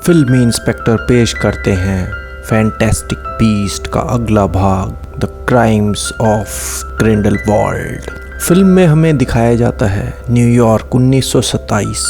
फिल्मी इंस्पेक्टर पेश करते हैं फैंटास्टिक बीस्ट का अगला भाग, the crimes of Grindelwald. Film में हमें दिखाया जाता है न्यूयॉर्क 1927।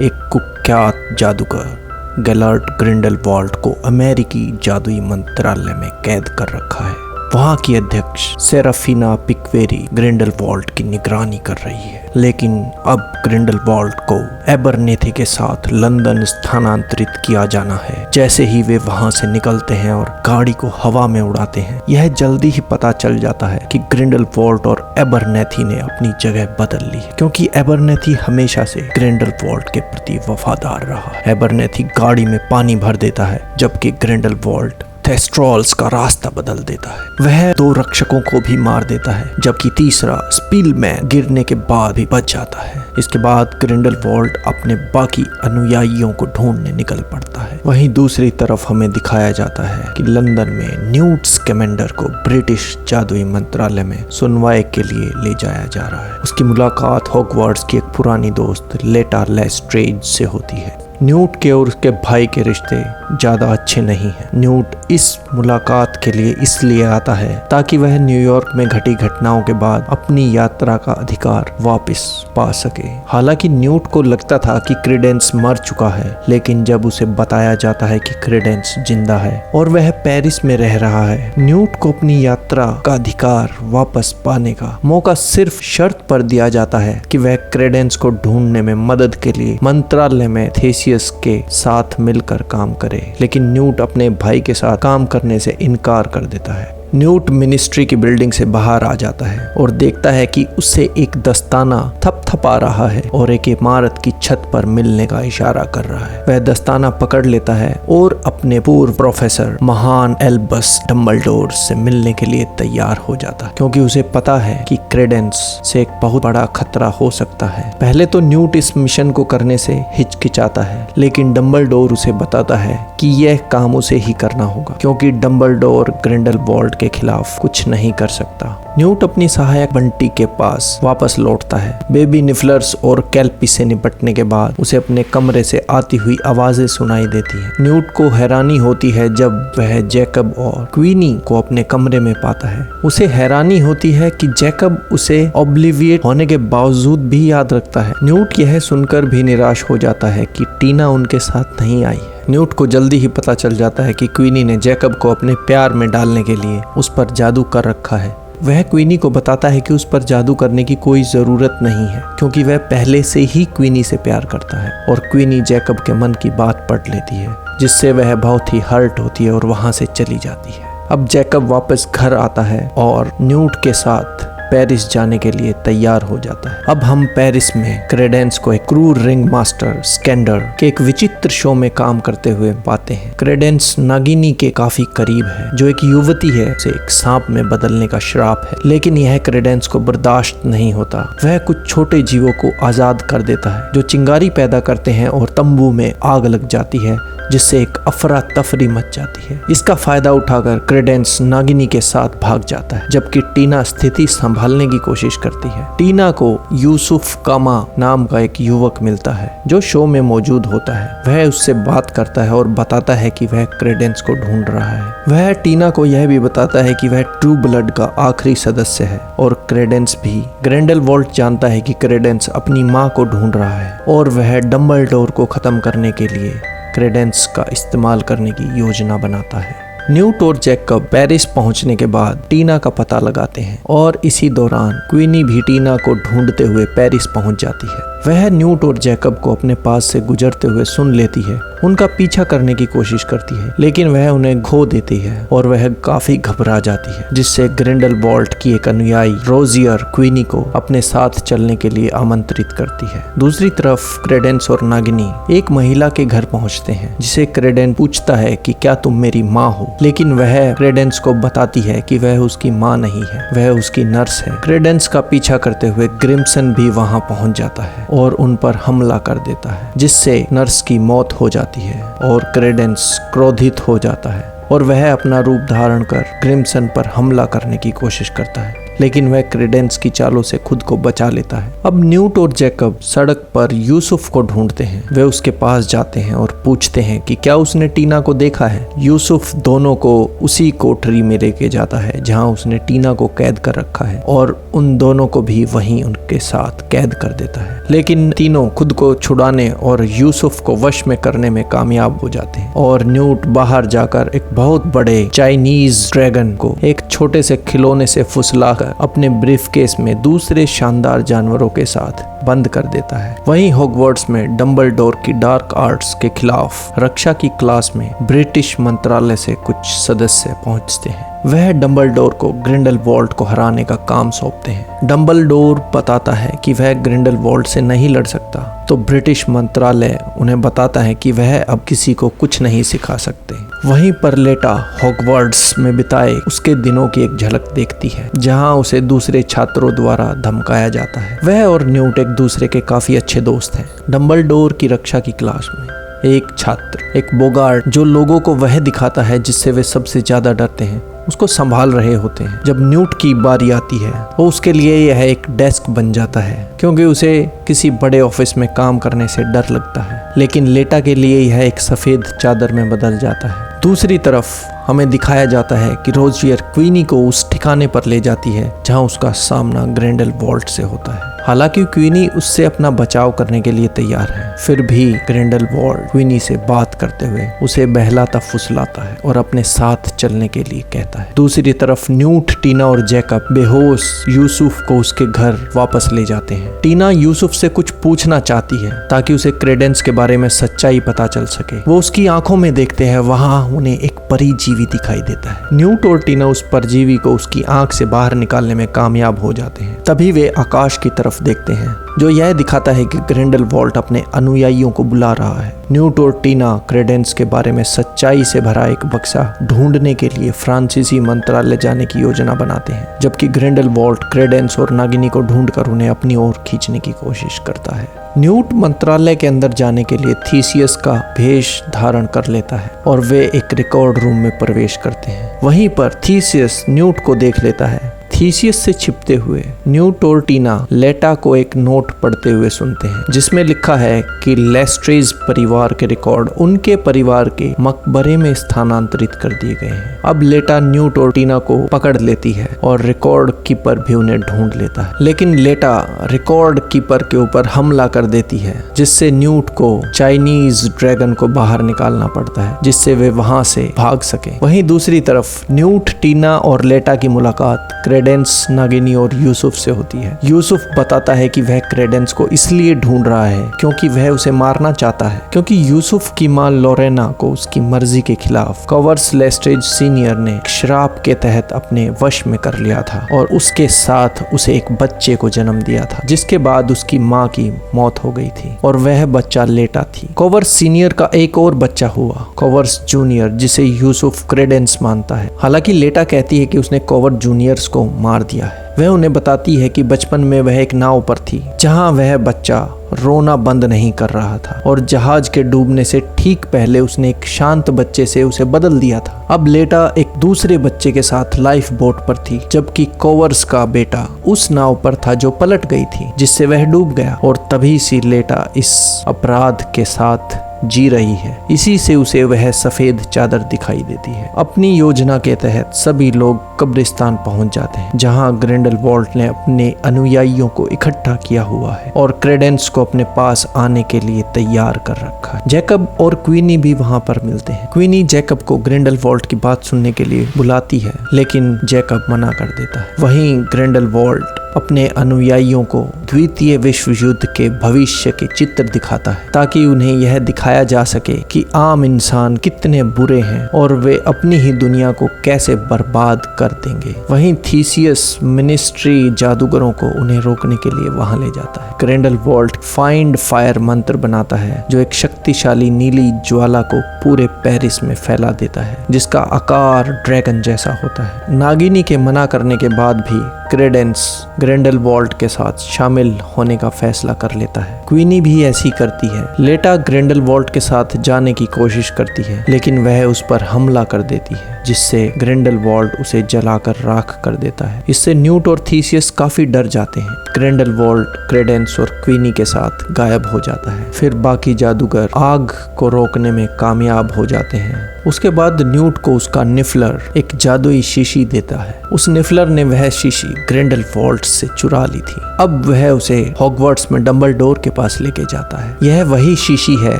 एक कुख्यात जादूगर गैलर्ट ग्रिंडेलवाल्ड को अमेरिकी जादुई मंत्रालय में कैद कर रखा है। वहाँ की अध्यक्ष सेराफिना पिकवेरी ग्रिंडेलवाल्ड की निगरानी कर रही है, लेकिन अब ग्रिंडेलवाल्ड को एबरनेथी के साथ लंदन स्थानांतरित किया जाना है। जैसे ही वे वहाँ से निकलते हैं और गाड़ी को हवा में उड़ाते हैं, यह जल्दी ही पता चल जाता है कि ग्रिंडेलवाल्ड और एबरनेथी ने अपनी जगह बदल ली, क्योंकि एबरनेथी हमेशा से ग्रिंडेलवाल्ड के प्रति वफादार रहा। एबरनेथी गाड़ी में पानी भर देता है, जबकि ग्रिंडेलवाल्ड थेस्ट्रॉल्स का रास्ता बदल देता है। वह 2 रक्षकों को भी मार देता है, जबकि तीसरा स्पीलमैन गिरने के बाद भी बच जाता है। इसके बाद ग्रिंडेलवाल्ड अपने बाकी अनुयायियों को ढूंढने निकल पड़ता है। वहीं दूसरी तरफ हमें दिखाया जाता है कि लंदन में न्यूट स्कैमेंडर को ब्रिटिश जादुई मंत्रालय में सुनवाई के लिए ले जाया जा रहा है। उसकी मुलाकात हॉगवार्ट्स की एक पुरानी दोस्त लेटा लेस्ट्रेंज से होती है। न्यूट के और उसके भाई के रिश्ते ज्यादा अच्छे नहीं हैं। न्यूट इस मुलाकात के लिए इसलिए आता है ताकि वह न्यूयॉर्क में घटी घटनाओं के बाद अपनी यात्रा का अधिकार वापस पा सके। हालांकि न्यूट को लगता था कि क्रेडेंस मर चुका है, लेकिन जब उसे बताया जाता है कि क्रेडेंस जिंदा है और वह पेरिस में रह रहा है, न्यूट को अपनी यात्रा का अधिकार वापस पाने का मौका सिर्फ शर्त पर दिया जाता है कि वह क्रेडेंस को ढूंढने में मदद के लिए मंत्रालय में थेसियस के साथ मिलकर काम करे। लेकिन न्यूट अपने भाई के साथ काम करने से इनकार कर देता है। न्यूट मिनिस्ट्री की बिल्डिंग से बाहर आ जाता है और देखता है कि उससे एक दस्ताना थपथपा रहा है और एक इमारत की छत पर मिलने का इशारा कर रहा है। वह दस्ताना पकड़ लेता है और अपने पूर्व प्रोफेसर महान एल्बस डम्बलडोर से मिलने के लिए तैयार हो जाता है, क्योंकि उसे पता है कि क्रेडेंस से एक बहुत बड़ा खतरा हो सकता है। पहले तो न्यूट इस मिशन को करने से हिचकिचाता है, लेकिन डम्बलडोर उसे बताता है कि यह काम उसे ही करना होगा, क्योंकि डम्बलडोर ग्रिंडेलवाल्ड के खिलाफ कुछ नहीं कर सकता। न्यूट अपनी सहायक बंटी के पास वापस लौटता है। बेबी निफलर्स और कैल्पी से निपटने के बाद उसे अपने कमरे से आती हुई आवाजें सुनाई देती हैं। न्यूट को हैरानी होती है जब वह जैकब और क्वीनी को अपने कमरे में पाता है। उसे हैरानी होती है कि जैकब उसे ऑब्लिविएट होने के बावजूद भी याद रखता है। न्यूट यह सुनकर भी निराश हो जाता है कि टीना उनके साथ नहीं आई है। न्यूट को जल्दी ही पता चल जाता है कि क्वीनी ने जैकब को अपने प्यार में डालने के लिए उस पर जादू कर रखा है। वह क्वीनी को बताता है कि उस पर जादू करने की कोई जरूरत नहीं है, क्योंकि वह पहले से ही क्वीनी से प्यार करता है। और क्वीनी जैकब के मन की बात पढ़ लेती है, जिससे वह बहुत ही हर्ट होती है और वहां से चली जाती है। अब जैकब वापस घर आता है और न्यूट के साथ पेरिस जाने के लिए तैयार हो जाता है। अब हम पेरिस में क्रेडेंस को एक क्रूर रिंग मास्टर स्कैंडर के एक विचित्र शो में काम करते हुए पाते हैं। क्रेडेंस नागिनी के काफी करीब है, जो एक युवती है, उसे एक सांप में बदलने का श्राप है, लेकिन यह क्रेडेंस को बर्दाश्त नहीं होता। वह कुछ छोटे जीवों को आजाद कर देता है, जो चिंगारी पैदा करते हैं और तंबू में आग लग जाती है, जिससे एक अफरा तफरी मच जाती है। इसका फायदा उठाकर क्रेडेंस नागिनी के साथ भाग जाता है, जबकि टीना स्थिति संभालने की कोशिश करती है। टीना को यूसुफ कामा नाम का एक युवक मिलता है, जो शो में मौजूद होता है। वह उससे बात करता है और बताता है कि वह क्रेडेंस को ढूंढ रहा है। वह टीना को यह भी बताता है कि वह ट्रू ब्लड का आखिरी सदस्य है, और क्रेडेंस भी। ग्रिंडेलवाल्ड जानता है कि क्रेडेंस अपनी माँ को ढूंढ रहा है, और वह डम्बलडोर को खत्म करने के लिए क्रेडेंस का इस्तेमाल करने की योजना बनाता है। न्यूट और जैकब पेरिस पहुंचने के बाद टीना का पता लगाते हैं, और इसी दौरान क्वीनी भी टीना को ढूंढते हुए पेरिस पहुंच जाती है। वह न्यूट और जैकब को अपने पास से गुजरते हुए सुन लेती है, उनका पीछा करने की कोशिश करती है, लेकिन वह उन्हें खो देती है और वह काफी घबरा जाती है, जिससे ग्रिंडेलवाल्ड की एक अनुयायी रोजियर क्वीनी को अपने साथ चलने के लिए आमंत्रित करती है। दूसरी तरफ क्रेडेंस और नागिनी एक महिला के घर पहुंचते हैं, जिसे क्रेडेंस पूछता है कि क्या तुम मेरी माँ हो, लेकिन वह क्रेडेंस को बताती है कि वह उसकी माँ नहीं है, वह उसकी नर्स है। क्रेडेंस का पीछा करते हुए ग्रिम्सन भी वहां पहुंच जाता है और उन पर हमला कर देता है, जिससे नर्स की मौत हो जाती है और क्रेडेंस क्रोधित हो जाता है और वह अपना रूप धारण कर ग्रिम्सन पर हमला करने की कोशिश करता है। लेकिन वह क्रेडेंस की चालों से खुद को बचा लेता है। अब न्यूट और जैकब सड़क पर यूसुफ को ढूंढते हैं। वे उसके पास जाते हैं और पूछते हैं कि क्या उसने टीना को देखा है। यूसुफ दोनों को उसी कोठरी में लेके जाता है जहां उसने टीना को कैद कर रखा है और उन दोनों को भी वहीं उनके साथ कैद कर देता है। लेकिन तीनों खुद को छुड़ाने और यूसुफ को वश में करने में कामयाब हो जाते हैं और न्यूट बाहर जाकर एक बहुत बड़े चाइनीज ड्रैगन को एक छोटे से खिलौने से फुसलाकर अपने ब्रीफकेस में दूसरे शानदार जानवरों के साथ बंद कर देता है। वहीं हॉगवर्ट्स में डंबलडोर की डार्क आर्ट्स के खिलाफ रक्षा की क्लास में ब्रिटिश मंत्रालय से कुछ सदस्य पहुंचते हैं। वह डंबलडोर को ग्रिंडलवॉल्ड को हराने का काम सौंपते हैं। डंबलडोर बताता है कि वह ग्रिंडलवॉल्ड से नहीं लड़ सकता, तो ब्रिटिश मंत्रालय उन्हें बताता है कि वह अब किसी को कुछ नहीं सिखा सकते। वहीं पर लेटा हॉगवर्ट्स में बिताए उसके दिनों की एक झलक देखती है, जहां उसे दूसरे छात्रों द्वारा धमकाया जाता है। वह और न्यूट एक दूसरे के काफी अच्छे दोस्त हैं। डंबलडोर की रक्षा की क्लास में एक छात्र, एक बोगार्ड, जो लोगों को वह दिखाता है जिससे वे सबसे ज्यादा डरते हैं, उसको संभाल रहे होते हैं। जब न्यूट की बारी आती है वो उसके लिए यह एक डेस्क बन जाता है, क्योंकि उसे किसी बड़े ऑफिस में काम करने से डर लगता है। लेकिन लेटा के लिए यह एक सफेद चादर में बदल जाता है। दूसरी तरफ हमें दिखाया जाता है कि रोजियर क्वीनी को उस ठिकाने पर ले जाती है जहां उसका सामना ग्रिंडलवॉल्ड से होता है। हालांकि क्वीनी उससे अपना बचाव करने के लिए तैयार है, फिर भी ग्रिंडलवॉल्ड क्वीनी से बात करते हुए उसे बहलाता फुसलाता है और अपने साथ चलने के लिए कहता है। दूसरी तरफ न्यूट, टीना और जैकब बेहोश यूसुफ को उसके घर वापस ले जाते हैं। टीना यूसुफ से कुछ पूछना चाहती है ताकि उसे क्रेडेंस के बारे में सच्चाई पता चल सके। वो उसकी आंखों में देखते हैं, वहां उन्हें एक परजीवी दिखाई देता है। न्यूट और टीना उस परजीवी को उसकी आंख से बाहर निकालने में कामयाब हो जाते हैं। तभी वे आकाश की तरफ देखते हैं, जो यह दिखाता है कि ग्रिंडलवॉल्ड अपने अनुयायियों को बुला रहा है। न्यूट और टीना क्रेडेंस के बारे में सच्चाई से भरा एक बक्सा ढूंढने के लिए फ्रांसीसी मंत्रालय जाने की योजना बनाते हैं, जबकि ग्रिंडलवॉल्ड क्रेडेंस और नागिनी को ढूंढकर उन्हें अपनी ओर खींचने की कोशिश करता है। न्यूट मंत्रालय के अंदर जाने के लिए थीसियस का भेष धारण कर लेता है और वे एक रिकॉर्ड रूम में प्रवेश करते हैं। वहीं पर थीसियस न्यूट को देख लेता है। थीसियस से छिपते हुए न्यूट और टीना लेटा को एक नोट पढ़ते हुए सुनते हैं, जिसमें लिखा है कि लेस्ट्रेज परिवार के रिकॉर्ड उनके परिवार के मकबरे में स्थानांतरित कर दिए गए हैं। अब लेटा न्यूट और टीना को पकड़ लेती है और रिकॉर्ड कीपर भी उन्हें ढूंढ लेता है। लेकिन लेटा रिकॉर्ड कीपर के ऊपर हमला कर देती है, जिससे न्यूट को चाइनीज ड्रैगन को बाहर निकालना पड़ता है, जिससे वे वहां से भाग सके। वहीं दूसरी तरफ न्यूट, टीना और लेटा की मुलाकात क्रेडेंस, नागिनी और यूसुफ से होती है। यूसुफ बताता है कि वह क्रेडेंस को इसलिए ढूंढ रहा है क्योंकि वह उसे मारना चाहता है, क्योंकि यूसुफ की मां लोरेना को उसकी मर्जी के खिलाफ कवर्स लेस्ट्रेज सीनियर ने श्राप के तहत अपने वश में कर लिया था और उसके साथ उसे एक बच्चे को जन्म दिया था, जिसके बाद उसकी मां की मौत हो गई थी और वह बच्चा लेटा थी। कवर्स सीनियर का एक और बच्चा हुआ, कवर्स जूनियर, जिसे यूसुफ क्रेडेंस मानता है। हालांकि लेटा कहती है कि उसने कवर्स जूनियर्स को मार दिया है। वह उन्हें बताती है कि बचपन में वह एक नाव पर थी जहां वह बच्चा रोना बंद नहीं कर रहा था और जहाज के डूबने से ठीक पहले उसने एक शांत बच्चे से उसे बदल दिया था। अब लेटा एक दूसरे बच्चे के साथ लाइफ बोट पर थी, जबकि कोवर्स का बेटा उस नाव पर था जो पलट गई थी, जिससे वह डूब गया और तभी से लेटा इस अपराध के साथ जी रही है। इसी से उसे वह सफेद चादर दिखाई देती है। अपनी योजना के तहत सभी लोग कब्रिस्तान पहुंच जाते हैं, जहां ग्रिंडलवॉल्ड ने अपने अनुयायियों को इकट्ठा किया हुआ है और क्रेडेंस को अपने पास आने के लिए तैयार कर रखा है। जैकब और क्वीनी भी वहां पर मिलते हैं। क्वीनी जैकब को ग्रिंडलवॉल्ड की बात सुनने के लिए बुलाती है, लेकिन जैकब मना कर देता है। वहीं ग्रिंडलवॉल्ड अपने अनुयायियों को द्वितीय विश्व युद्ध के भविष्य के चित्र दिखाता है, ताकि उन्हें यह दिखाया जा सके कि आम इंसान कितने बुरे हैं और वे अपनी ही दुनिया को कैसे बर्बाद कर देंगे। वहीं थीसियस मिनिस्ट्री जादूगरों को उन्हें रोकने के लिए वहां ले जाता है। ग्रिंडलवॉल्ड फाइंड फायर मंत्र बनाता है, जो एक शक्तिशाली नीली ज्वाला को पूरे पेरिस में फैला देता है, जिसका आकार ड्रैगन जैसा होता है। नागिनी के मना करने के बाद भी क्रेडेंस ग्रिंडलवॉल्ड के साथ शामिल होने का फैसला कर लेता है। क्वीनी भी ऐसी करती है। लेटा ग्रिंडलवाल्ड के साथ जाने की कोशिश करती है, लेकिन वह उस पर हमला कर देती है, जिससे ग्रिंडलवाल्ड उसे जलाकर राख कर देता है। इससे न्यूट और थीसियस काफी डर जाते हैं। ग्रिंडलवाल्ड क्रेडेंस और क्वीनी के साथ गायब हो जाता है। फिर बाकी जादूगर आग को रोकने में कामयाब हो जाते हैं। उसके बाद न्यूट को उसका निफलर एक जादुई शीशी देता है। उस निफलर ने वह शीशी ग्रिंडलवाल्ड से चुरा ली थी। अब वह उसे हॉगवर्ट्स में डंबलडोर के पास लेके जाता है। यह वही शीशी है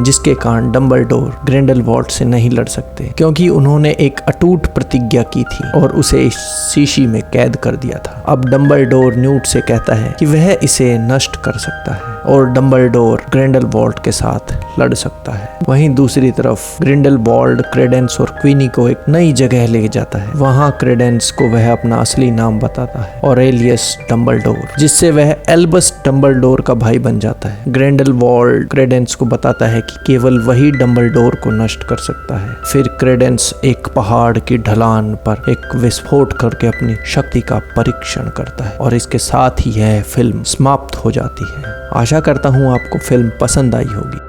जिसके कारण डंबलडोर ग्रिंडलवाल्ड से नहीं लड़ सकते, क्योंकि उन्होंने एक अटूट प्रतिज्ञा की थी और उसे इस शीशी में कैद कर दिया था। अब डंबलडोर न्यूट से कहता है कि वह इसे नष्ट कर सकता है और डंबलडोर ग्रिंडलवाल्ड के साथ लड़ सकता है। वहीं दूसरी तरफ ग्रिंडलवाल्ड क्रेडेंस और क्वीनी को एक नई जगह ले जाता है। वहां क्रेडेंस को वह अपना असली नाम बताता है, ऑरेलियस डंबलडोर, जिससे वह एल्बस डंबलडोर का भाई बन जाता है। ग्रिंडलवाल्ड क्रेडेंस को बताता है कि केवल वही डंबलडोर को नष्ट कर सकता है। फिर क्रेडेंस एक पहाड़ की ढलान पर एक विस्फोट करके अपनी शक्ति का परीक्षण करता है और इसके साथ ही यह फिल्म समाप्त हो जाती है। आशा करता हूँ आपको फिल्म पसंद आई होगी।